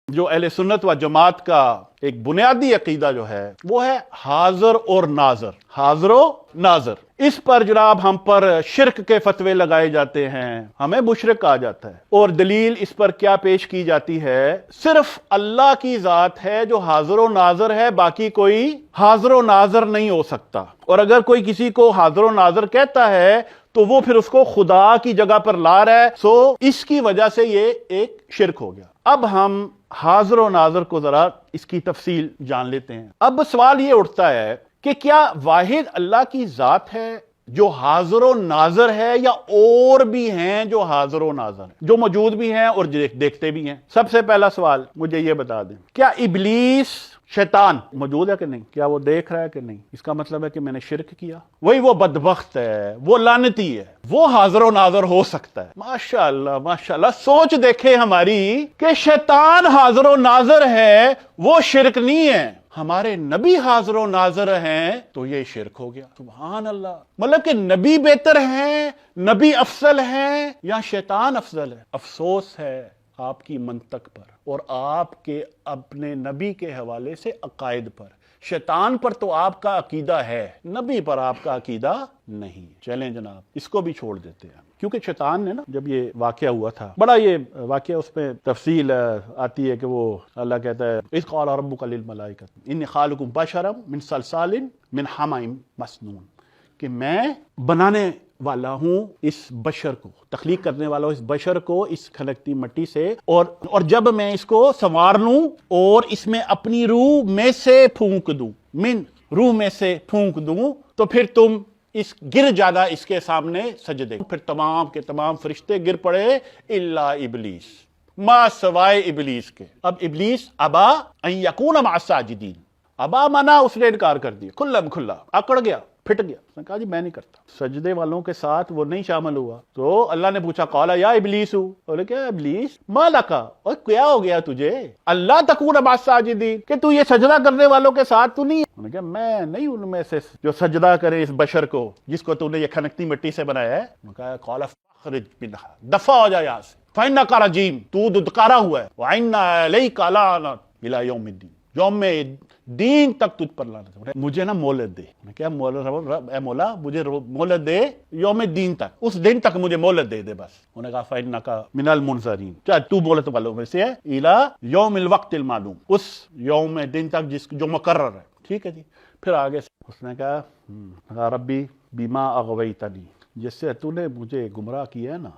جو اہل سنت و جماعت کا ایک بنیادی عقیدہ جو ہے وہ ہے حاضر اور ناظر، حاضر و ناظر۔ اس پر جناب ہم پر شرک کے فتوے لگائے جاتے ہیں، ہمیں مشرک کہا جاتا ہے، اور دلیل اس پر کیا پیش کی جاتی ہے؟ صرف اللہ کی ذات ہے جو حاضر و ناظر ہے، باقی کوئی حاضر و ناظر نہیں ہو سکتا۔ اور اگر کوئی کسی کو حاضر و ناظر کہتا ہے تو وہ پھر اس کو خدا کی جگہ پر لا رہا ہے، سو اس کی وجہ سے یہ ایک شرک ہو گیا۔ اب ہم حاضر و ناظر کو ذرا اس کی تفصیل جان لیتے ہیں۔ اب سوال یہ اٹھتا ہے کہ کیا واحد اللہ کی ذات ہے جو حاضر و ناظر ہے، یا اور بھی ہیں جو حاضر و ناظر ہیں، جو موجود بھی ہیں اور دیکھتے بھی ہیں؟ سب سے پہلا سوال مجھے یہ بتا دیں، کیا ابلیس شیطان موجود ہے کہ نہیں؟ کیا وہ دیکھ رہا ہے کہ نہیں؟ اس کا مطلب ہے کہ میں نے شرک کیا، وہی وہ بدبخت ہے، وہ لعنتی ہے، وہ حاضر و ناظر ہو سکتا ہے۔ ماشاءاللہ ماشاءاللہ، سوچ دیکھیں ہماری کہ شیطان حاضر و ناظر ہے، وہ شرک نہیں ہے۔ ہمارے نبی حاضر و ناظر ہیں تو یہ شرک ہو گیا۔ سبحان اللہ، مطلب کہ نبی بہتر ہیں، نبی افضل ہیں، یا شیطان افضل ہے؟ افسوس ہے آپ کی منطق پر اور آپ کے اپنے نبی کے حوالے سے عقائد پر۔ شیطان پر تو آپ کا عقیدہ ہے، نبی پر آپ کا عقیدہ نہیں۔ چلیں جناب، اس کو بھی چھوڑ دیتے ہیں، کیونکہ شیطان نے نا جب یہ واقعہ ہوا تھا، بڑا یہ واقعہ اس میں تفصیل آتی ہے کہ وہ اللہ کہتا ہے اذ قال ربک للملائکۃ انی خالق بشرا من صلصال من حمأ مسنون، کہ میں بنانے والا ہوں اس بشر کو، تخلیق کرنے والا ہوں اس بشر کو اس کھنکتی مٹی سے، اور جب میں اس کو سنوار لوں اور اس میں اپنی روح میں سے پھونک دوں، من روح میں سے پھونک دوں، تو پھر تم اس گر جانا اس کے سامنے سجدے۔ پھر تمام کے تمام فرشتے گر پڑے الا ابلیس، ما سوائے ابلیس کے۔ اب ابلیس ابا ان یکون مع الساجدین، ابا منا، اس نے انکار کر دیا، کھلم کھلا اکڑ گیا، پھٹ گیا، اس نے کہا جی میں نہیں کرتا۔ سجدے والوں کے ساتھ وہ نہیں شامل ہوا، تو اللہ نے پوچھا قال یا ابلیس، بولے کیا ابلیس ما لکا، اور کیا ہو گیا تجھے اللہ تکون مع الساجدین، کہ تو یہ سجدہ کرنے والوں کے ساتھ تو نہیں ہے؟ انہوں نے کہا میں نہیں ان میں سے جو سجدہ کرے اس بشر کو جس کو تو نے یہ کھنکتی مٹی سے بنایا ہے۔ انہوں نے کہا قال فاخرج منها، دفع ہو جا یہاں سے، فإنک رجیم، تو ددکارا ہوا ہے، وإن علیک لعنۃ الی یوم الدین، یوم دین تک تجھ پر لعنت ہے۔ مجھے نا مہلت دے، کیا مہلت؟ اے مولا مجھے مہلت دے یوم دین تک، اس دن تک مجھے مہلت دے بس۔ انہوں نے کہا فإنک من المنظرین، چاہے تو مہلت والوں میں سے ہے، الی یوم الوقت المعلوم، اس یوم دن تک جو مقرر ہے۔ ٹھیک ہے جی، پھر آگے اس نے کہا ربی بما اغویتنی، جس سے تو نے مجھے گمراہ کیا ہے نا،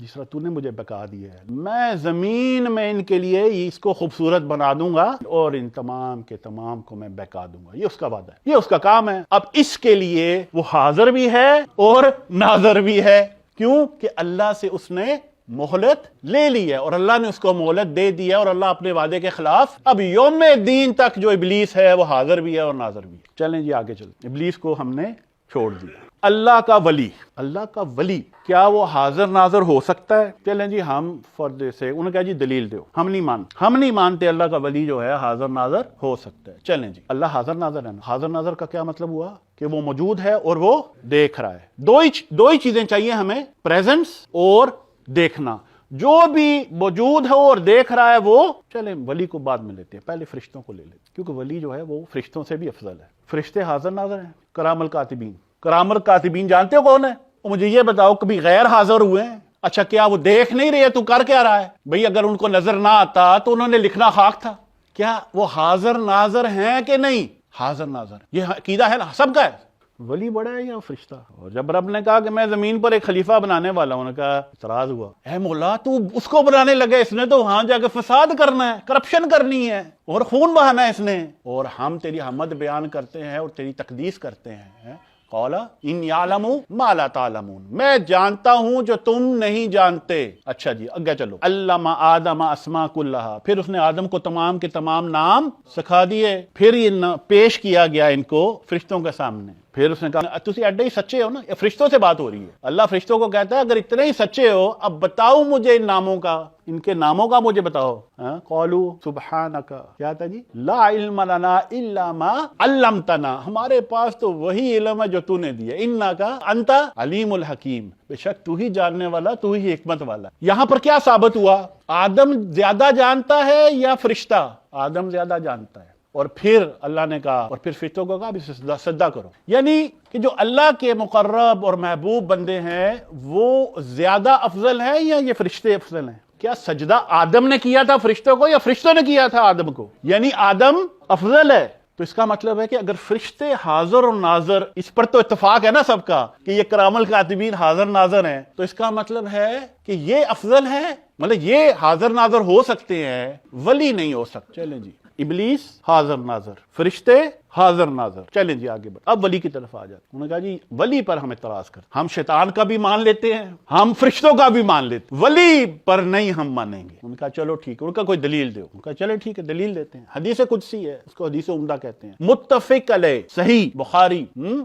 جس طرح تو نے مجھے بکا دیا ہے، میں زمین میں ان کے لیے اس کو خوبصورت بنا دوں گا اور ان تمام کے تمام کو میں بکا دوں گا۔ یہ اس کا وعدہ ہے، یہ اس کا کام ہے۔ اب اس کے لیے وہ حاضر بھی ہے اور ناظر بھی ہے، کیوں کہ اللہ سے اس نے مہلت لے لی ہے اور اللہ نے اس کو مہلت دے دی ہے، اور اللہ اپنے وعدے کے خلاف اب یوم دین تک جو ابلیس ہے وہ حاضر بھی ہے اور ناظر بھی ہے۔ چلیں جی آگے چلیں، ابلیس کو ہم نے چھوڑ دیا۔ اللہ کا ولی، اللہ کا ولی کیا وہ حاضر ناظر ہو سکتا ہے؟ چلیں جی ہم فردے سے، انہوں نے کہا جی دلیل دو، ہم نہیں مانتے اللہ کا ولی جو ہے حاضر ناظر ہو سکتا ہے۔ چلیں جی اللہ حاضر ناظر ہے نا، حاضر ناظر کا کیا مطلب ہوا؟ کہ وہ موجود ہے اور وہ دیکھ رہا ہے۔ دو ہی چیزیں چاہیے ہمیں، پریزنس اور دیکھنا۔ جو بھی موجود ہے اور دیکھ رہا ہے وہ، چلیں ولی کو بعد میں لیتے ہیں، پہلے فرشتوں کو لے لیتے ہیں، کیونکہ ولی جو ہے وہ فرشتوں سے بھی افضل ہے۔ فرشتے حاضر ناظر ہیں، کرام الکاتبین۔ کرام الکاتبین جانتے ہو کون ہے؟ مجھے یہ بتاؤ کبھی غیر حاضر ہوئے ہیں؟ اچھا کیا وہ دیکھ نہیں رہے، تو کر کیا رہا ہے بھئی؟ اگر ان کو نظر نہ آتا تو انہوں نے لکھنا خاک تھا۔ کیا وہ حاضر ناظر ہیں کہ نہیں؟ حاضر ناظر، یہ عقیدہ ہے نا سب کا ہے۔ ولی بڑا ہے یا فرشتہ؟ اور جب رب نے کہا کہ میں زمین پر ایک خلیفہ بنانے والا ہوں، انہوں نے کہا اعتراض ہوا، اے مولا تو اس کو بنانے لگے، اس نے تو وہاں جا کے فساد کرنا ہے، کرپشن کرنی ہے اور خون بہانا ہے اس نے، اور ہم تیری حمد بیان کرتے ہیں اور تیری تقدیس کرتے ہیں۔ قال ان یعلم ما لا تعلمون، میں جانتا ہوں جو تم نہیں جانتے۔ اچھا جی آگے چلو، علم آدم اسماء کلھا، پھر اس نے آدم کو تمام کے تمام نام سکھا دیے، پھر یہ پیش کیا گیا ان کو فرشتوں کے سامنے، پھر اس نے کہا تسی ایڈے ہی سچے ہو نا، یہ فرشتوں سے بات ہو رہی ہے، اللہ فرشتوں کو کہتا ہے اگر اتنے ہی سچے ہو اب بتاؤ مجھے ان ناموں کا، ان کے ناموں کا مجھے بتاؤ۔ قالوا سبحانک، کیا تھا جی؟ لا علم لنا الا ما علمتنا، ہمارے پاس تو وہی علم ہے جو تو نے دیا، انک انت علیم الحکیم، بے شک تو ہی جاننے والا، تو ہی حکمت والا۔ یہاں پر کیا ثابت ہوا؟ آدم زیادہ جانتا ہے یا فرشتہ؟ آدم زیادہ جانتا ہے۔ اور پھر اللہ نے کہا، اور پھر فرشتوں کو کہا بھی سجدہ کرو، یعنی کہ جو اللہ کے مقرب اور محبوب بندے ہیں وہ زیادہ افضل ہیں یا یہ فرشتے افضل ہیں؟ کیا سجدہ آدم نے کیا تھا فرشتوں کو یا فرشتوں نے کیا تھا آدم کو؟ یعنی آدم افضل ہے۔ تو اس کا مطلب ہے کہ اگر فرشتے حاضر اور ناظر، اس پر تو اتفاق ہے نا سب کا کہ یہ کرام الکاتبین حاضر ناظر ہیں، تو اس کا مطلب ہے کہ یہ افضل ہے، مطلب یہ حاضر ناظر ہو سکتے ہیں، ولی نہیں ہو سکتے۔ چلیں جی، ابلیس حاضر ناظر، فرشتے حاضر ناظر، چلیں جی آگے بڑھ۔ اب ولی کی طرف آ جاتے، انہوں نے کہا جی ولی پر ہم اعتراض کرتے، ہم شیطان کا بھی مان لیتے ہیں، ہم فرشتوں کا بھی مان لیتے، ولی پر نہیں ہم مانیں گے۔ انہوں نے کہا چلو ٹھیک ہے، ان کا کوئی دلیل دو۔ انہوں نے کہا چلے ٹھیک ہے دلیل دیتے ہیں، حدیث قدسی ہے، اس کو حدیث عمدہ کہتے ہیں، متفق علیہ، صحیح بخاری۔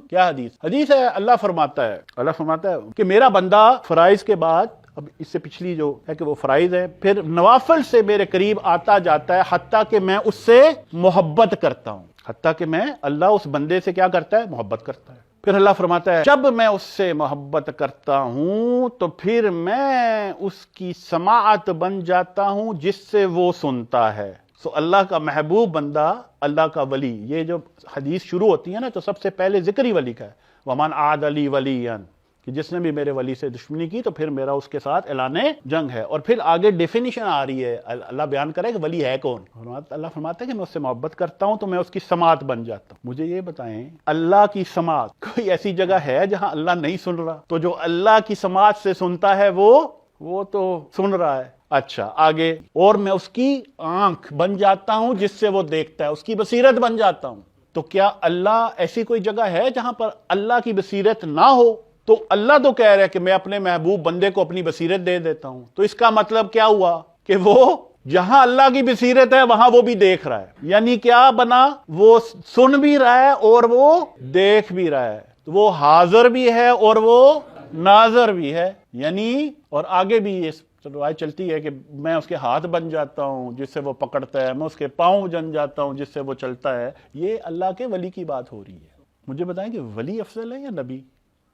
کیا حدیث؟ حدیث ہے اللہ فرماتا ہے کہ میرا بندہ فرائض کے بعد، اب اس سے پچھلی جو ہے کہ وہ فرائض ہے، پھر نوافل سے میرے قریب آتا جاتا ہے حتیٰ کہ میں اس سے محبت کرتا ہوں، حتیٰ کہ میں، اللہ اس بندے سے کیا کرتا ہے؟ محبت کرتا ہے۔ پھر اللہ فرماتا ہے جب میں اس سے محبت کرتا ہوں تو پھر میں اس کی سماعت بن جاتا ہوں جس سے وہ سنتا ہے۔ سو اللہ کا محبوب بندہ، اللہ کا ولی، یہ جو حدیث شروع ہوتی ہے نا تو سب سے پہلے ذکر ہی ولی کا ہے، وَمَنْ عَادَ لِي وَلِيًّا، کہ جس نے بھی میرے ولی سے دشمنی کی تو پھر میرا اس کے ساتھ اعلان جنگ ہے۔ اور پھر آگے ڈیفینیشن آ رہی ہے، اللہ بیان کرے کہ ولی ہے کون۔ اللہ فرماتا ہے کہ میں اس سے محبت کرتا ہوں تو میں اس کی سماعت بن جاتا ہوں۔ مجھے یہ بتائیں، اللہ کی سماعت کوئی ایسی جگہ ہے جہاں اللہ نہیں سن رہا؟ تو جو اللہ کی سماعت سے سنتا ہے وہ تو سن رہا ہے۔ اچھا آگے، اور میں اس کی آنکھ بن جاتا ہوں جس سے وہ دیکھتا ہے، اس کی بصیرت بن جاتا ہوں۔ تو کیا اللہ ایسی کوئی جگہ ہے جہاں پر اللہ کی بصیرت نہ ہو؟ تو اللہ تو کہہ رہا ہے کہ میں اپنے محبوب بندے کو اپنی بصیرت دے دیتا ہوں، تو اس کا مطلب کیا ہوا کہ وہ جہاں اللہ کی بصیرت ہے وہاں وہ بھی دیکھ رہا ہے، یعنی کیا بنا؟ وہ سن بھی رہا ہے اور وہ دیکھ بھی رہا ہے، تو وہ حاضر بھی ہے اور وہ ناظر بھی ہے۔ یعنی اور آگے بھی یہ روایت چلتی ہے کہ میں اس کے ہاتھ بن جاتا ہوں جس سے وہ پکڑتا ہے، میں اس کے پاؤں بن جاتا ہوں جس سے وہ چلتا ہے۔ یہ اللہ کے ولی کی بات ہو رہی ہے۔ مجھے بتائیں کہ ولی افضل ہے یا نبی؟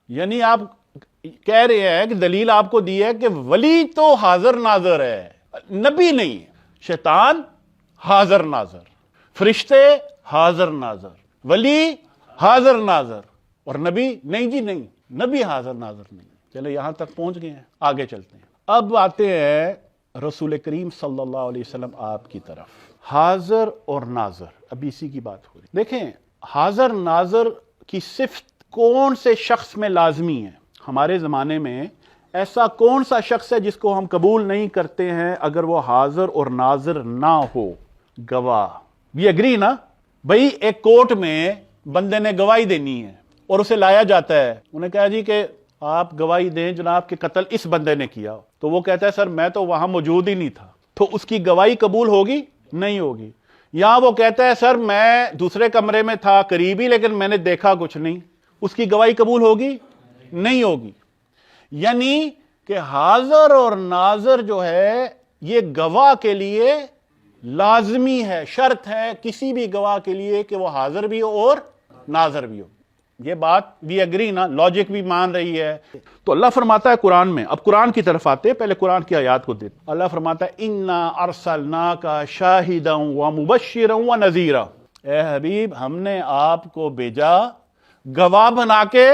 یعنی آپ کہہ رہے ہیں کہ دلیل آپ کو دی ہے کہ ولی تو حاضر ناظر ہے، نبی نہیں۔ شیطان حاضر ناظر، فرشتے حاضر ناظر، ولی حاضر ناظر، اور نبی نہیں جی نہیں، نبی حاضر ناظر نہیں۔ چلے یہاں تک پہنچ گئے ہیں، آگے چلتے ہیں۔ اب آتے ہیں رسول کریم صلی اللہ علیہ وسلم آپ کی طرف۔ حاضر اور ناظر، ابھی اسی کی بات ہو رہی۔ دیکھیں حاضر ناظر کی صفت کون سے شخص میں لازمی ہے؟ ہمارے زمانے میں ایسا کون سا شخص ہے جس کو ہم قبول نہیں کرتے ہیں اگر وہ حاضر اور ناظر نہ ہو؟ گواہ بھی اگری نا بھئی، ایک کورٹ میں بندے نے گواہی دینی ہے اور اسے لایا جاتا ہے، انہیں کہا جی کہ آپ گواہی دیں جناب کہ قتل اس بندے نے کیا، تو وہ کہتا ہے سر میں تو وہاں موجود ہی نہیں تھا، تو اس کی گواہی قبول ہوگی؟ نہیں ہوگی۔ یہاں وہ کہتا ہے سر میں دوسرے کمرے میں تھا قریبی لیکن میں نے دیکھا کچھ نہیں، اس کی گواہی قبول ہوگی؟ نہیں ہوگی۔ یعنی کہ حاضر اور ناظر جو ہے یہ گواہ کے لیے لازمی ہے، شرط ہے کسی بھی گواہ کے لیے کہ وہ حاضر بھی ہو اور ناظر بھی ہو۔ یہ بات بھی اگری نا، لاجک بھی مان رہی ہے۔ تو اللہ فرماتا ہے قرآن میں، اب قرآن کی طرف آتے پہلے قرآن کی آیات کو دیتے۔ اللہ فرماتا ہے اِنَّا أَرْسَلْنَاكَ شَاهِدًا وَمُبَشِّرًا وَنَذِيرًا، اے حبیب ہم نے آپ کو بھیجا گواہ بنا کے،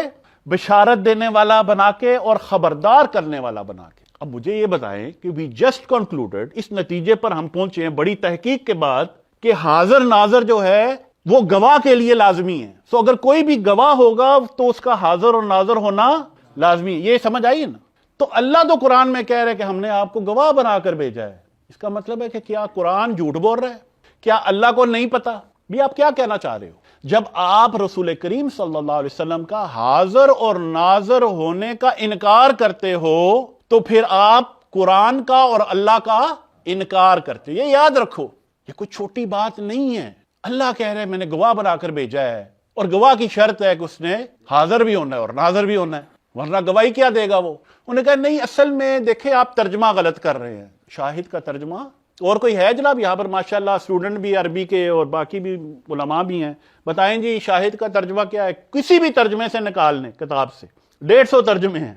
بشارت دینے والا بنا کے، اور خبردار کرنے والا بنا کے۔ اب مجھے یہ بتائیں کہ we just concluded، اس نتیجے پر ہم پہنچے ہیں بڑی تحقیق کے بعد کہ حاضر ناظر جو ہے وہ گواہ کے لیے لازمی ہے۔ سو اگر کوئی بھی گواہ ہوگا تو اس کا حاضر اور ناظر ہونا لازمی ہے۔ یہ سمجھ آئی نا؟ تو اللہ تو قرآن میں کہہ رہے کہ ہم نے آپ کو گواہ بنا کر بھیجا ہے، اس کا مطلب ہے کہ کیا قرآن جھوٹ بول رہا ہے؟ کیا اللہ کو نہیں پتا؟ بھی آپ کیا کہنا چاہ رہے ہو؟ جب آپ رسول کریم صلی اللہ علیہ وسلم کا حاضر اور ناظر ہونے کا انکار کرتے ہو تو پھر آپ قرآن کا اور اللہ کا انکار کرتے۔ یہ یاد رکھو، یہ کوئی چھوٹی بات نہیں ہے۔ اللہ کہہ رہے ہیں میں نے گواہ بنا کر بھیجا ہے، اور گواہ کی شرط ہے کہ اس نے حاضر بھی ہونا ہے اور ناظر بھی ہونا ہے، ورنہ گواہی کیا دے گا وہ؟ انہوں نے کہا نہیں، اصل میں دیکھیں آپ ترجمہ غلط کر رہے ہیں، شاہد کا ترجمہ اور کوئی ہے جناب یہاں پر ماشاءاللہ اسٹوڈنٹ بھی عربی کے اور باقی بھی علماء بھی ہیں، بتائیں جی شاہد کا ترجمہ کیا ہے؟ کسی بھی ترجمے سے نکال لیں کتاب سے، 150 ترجمے ہیں،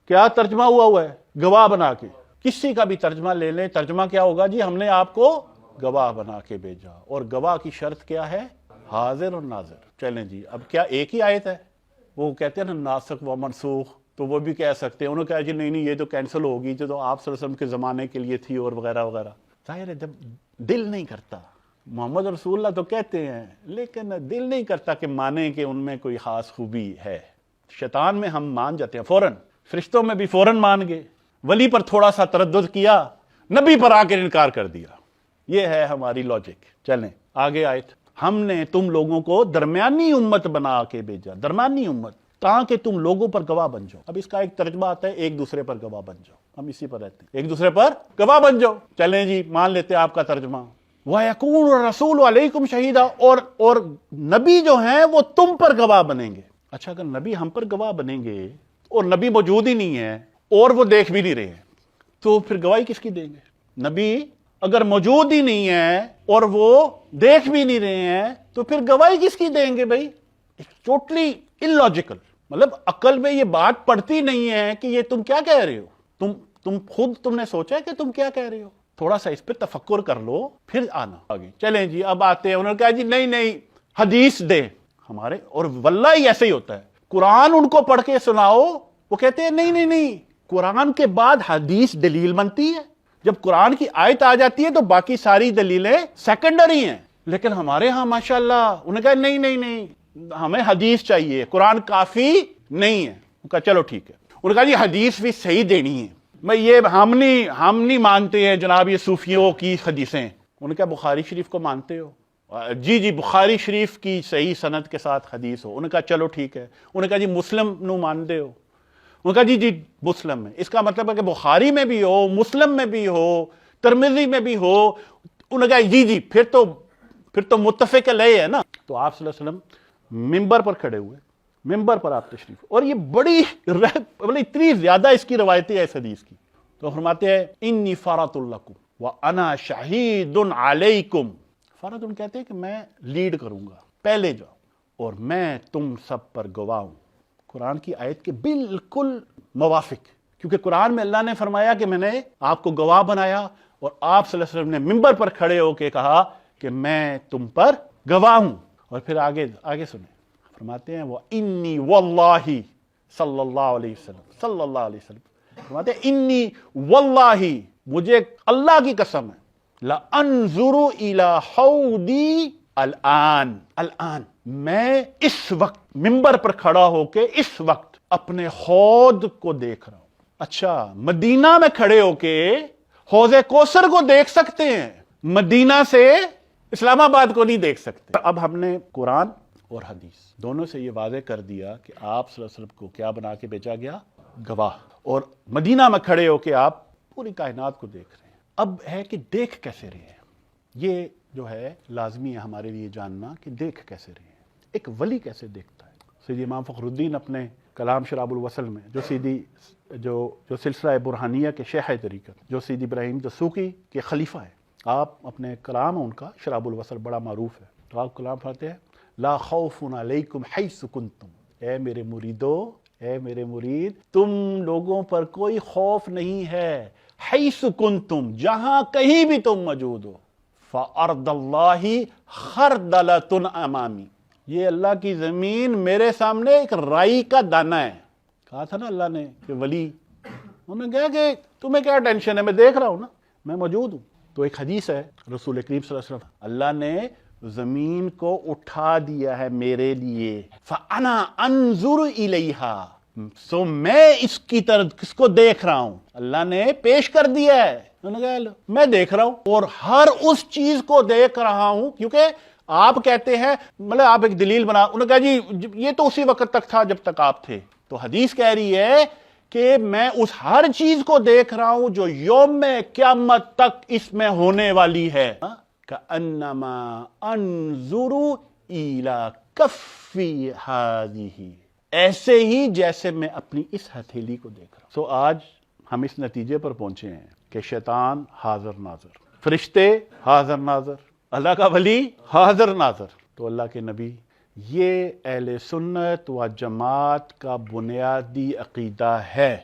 کیا ترجمہ ہوا ہے؟ گواہ بنا کے، کسی کا بھی ترجمہ لے لیں، ترجمہ کیا ہوگا جی؟ ہم نے آپ کو گواہ بنا کے بھیجا، اور گواہ کی شرط کیا ہے؟ حاضر اور ناظر۔ چلیں جی، اب کیا ایک ہی آیت ہے؟ وہ کہتے ہیں نا ناسخ و منسوخ، تو وہ بھی کہہ سکتے ہیں، انہوں نے کہا جی نہیں یہ تو کینسل ہوگی، جو تو آپ صلی اللہ علیہ وسلم کے زمانے کے لیے تھی اور وغیرہ وغیرہ۔ ظاہر ہے جب دل نہیں کرتا، محمد رسول اللہ تو کہتے ہیں لیکن دل نہیں کرتا کہ مانیں کہ ان میں کوئی خاص خوبی ہے۔ شیطان میں ہم مان جاتے ہیں فوراً، فرشتوں میں بھی فوراً مان گئے، ولی پر تھوڑا سا تردد کیا، نبی پر آ کے انکار کر دیا۔ یہ ہے ہماری لاجک۔ چلیں آگے آیت، ہم نے تم لوگوں کو درمیانی امت بنا کے بھیجا، درمیانی امت، تاکہ تم لوگوں پر گواہ بن جاؤ۔ اب اس کا ایک ترجمہ آتا ہے ایک دوسرے پر گواہ بن جاؤ، ہم اسی پر رہتے ہیں، ایک دوسرے پر گواہ بن جاؤ۔ چلیں جی مان لیتے ہیں آپ کا ترجمہ، وَيَكُونُ الرَّسُولُ عَلَيْكُمْ شَهِيدًا، اور نبی جو ہیں وہ تم پر گواہ بنیں گے۔ اچھا اگر نبی ہم پر گواہ بنیں گے اور نبی موجود ہی نہیں ہے اور وہ دیکھ بھی نہیں رہے ہیں، تو پھر گواہی کس کی دیں گے؟ نبی اگر موجود ہی نہیں ہے اور وہ دیکھ بھی نہیں رہے ہیں تو پھر گواہی کس کی دیں گے بھائی؟ ٹوٹلی illogical، مطلب عقل میں یہ بات پڑتی نہیں ہے کہ یہ تم کیا کہہ رہے ہو، تم خود تم نے سوچا ہے کہ تم کیا کہہ رہے ہو؟ تھوڑا سا اس پہ تفکر کر لو پھر آنا آگے۔ چلیں جی اب آتے ہیں، انہوں نے کہا جی نہیں حدیث دیں ہمارے، اور واللہ ہی ایسے ہی ہوتا ہے، قرآن ان کو پڑھ کے سناؤ، وہ کہتے ہیں نہیں قرآن کے بعد حدیث دلیل بنتی ہے، جب قرآن کی آیت آ جاتی ہے تو باقی ساری دلیلیں سیکنڈری ہیں۔ لیکن ہمارے ہاں ماشاءاللہ انہوں نے کہا نہیں ہمیں حدیث چاہیے، قرآن کافی نہیں ہے۔ انہوں نے کہا چلو ٹھیک ہے، انہوں نے کہا جی حدیث بھی صحیح دینی ہے، میں یہ ہم نہیں مانتے ہیں جناب یہ صوفیوں کی حدیثیں۔ انہوں نے کہا بخاری شریف کو مانتے ہو؟ جی بخاری شریف کی صحیح سند کے ساتھ حدیث ہو۔ انہوں نے کہا چلو ٹھیک ہے۔ انہوں نے کہا جی مسلم نو مانتے ہو؟ انہوں نے کہا جی مسلم میں، اس کا مطلب ہے کہ بخاری میں بھی ہو، مسلم میں بھی ہو، ترمذی میں بھی ہو۔ انہوں نے کہا جی پھر تو متفق علیہ ہے نا۔ تو آپ صلی اللہ علیہ وسلم ممبر پر کھڑے ہوئے، ممبر پر آپ تشریف، اور یہ بڑی اتنی زیادہ اس کی روایتیں ہیں اس حدیث کی، تو فرماتے ہیں انی فرۃ لکم وانا شہید علیکم۔ فرۃ کہتے ہیں کہ میں لیڈ کروں گا، پہلے جاؤ، اور میں تم سب پر گواہ ہوں۔ قرآن کی آیت کے بالکل موافق، کیونکہ قرآن میں اللہ نے فرمایا کہ میں نے آپ کو گواہ بنایا، اور آپ صلی اللہ علیہ وسلم نے ممبر پر کھڑے ہو کے کہا کہ میں تم پر گواہ ہوں۔ اور پھر آگے سنیں، فرماتے ہیں وَإِنِّي وَاللَّهِ صلی اللہ علیہ وسلم فرماتے ہیں انی واللہ، مجھے اللہ کی قسم ہے، لَأَنظُرُ إِلَىٰ حَوْضِي الآن میں اس وقت ممبر پر کھڑا ہو کے اس وقت اپنے حوض کو دیکھ رہا ہوں۔ اچھا مدینہ میں کھڑے ہو کے حوض کوثر کو دیکھ سکتے ہیں، مدینہ سے اسلام آباد کو نہیں دیکھ سکتے۔ اب ہم نے قرآن اور حدیث دونوں سے یہ واضح کر دیا کہ آپ صلی اللہ علیہ وسلم کو کیا بنا کے بھیجا گیا؟ گواہ، اور مدینہ میں کھڑے ہو کے آپ پوری کائنات کو دیکھ رہے ہیں۔ اب ہے کہ دیکھ کیسے رہے ہیں، یہ جو ہے لازمی ہے ہمارے لیے جاننا کہ دیکھ کیسے رہے ہیں، ایک ولی کیسے دیکھتا ہے۔ سیدی امام فخر الدین اپنے کلام شراب الوصل میں جو سلسلہ برہانیہ کے شیخ طریقت، جو سیدی ابراہیم دسوقی کے خلیفہ ہیں، آپ اپنے کلام ان کا شراب الوصل بڑا معروف ہے، تو آپ کلام پڑھتے ہیں لا خوف علیکم حیث کنتم، اے میرے مریدو، اے میرے مرید، تم لوگوں پر کوئی خوف نہیں ہے، حیث کنتم، جہاں کہیں بھی تم موجود ہو، فَأَرْضَ اللَّهِ خَرْدَلَةٌ أَمَامِي، یہ اللہ کی زمین میرے سامنے ایک رائی کا دانہ ہے۔ کہا تھا نا اللہ نے کہ ولی، انہوں نے کہا کہ تمہیں کیا ٹینشن ہے، میں دیکھ رہا ہوں نا، میں موجود ہوں۔ تو ایک حدیث ہے رسول کریم صلی اللہ علیہ وسلم، اللہ نے زمین کو اٹھا دیا ہے میرے لیے، فَأَنَا أَنظُرُ إِلَيْهَا، سو میں اس کی طرف کس کو دیکھ رہا ہوں، اللہ نے پیش کر دیا ہے، انہوں نے کہا میں دیکھ رہا ہوں اور ہر اس چیز کو دیکھ رہا ہوں، کیونکہ آپ کہتے ہیں مطلب آپ ایک دلیل بنا، انہوں نے کہا جی یہ تو اسی وقت تک تھا جب تک آپ تھے، تو حدیث کہہ رہی ہے کہ میں اس ہر چیز کو دیکھ رہا ہوں جو یوم قیامت تک اس میں ہونے والی ہے، کَأَنَّمَا أَنظُرُ ایلا کفی ہذہ، ایسے ہی جیسے میں اپنی اس ہتھیلی کو دیکھ رہا ہوں۔ سو آج ہم اس نتیجے پر پہنچے ہیں کہ شیطان حاضر ناظر، فرشتے حاضر ناظر، اللہ کا ولی حاضر ناظر۔ تو اللہ کے نبی، یہ اہل سنت و جماعت کا بنیادی عقیدہ ہے۔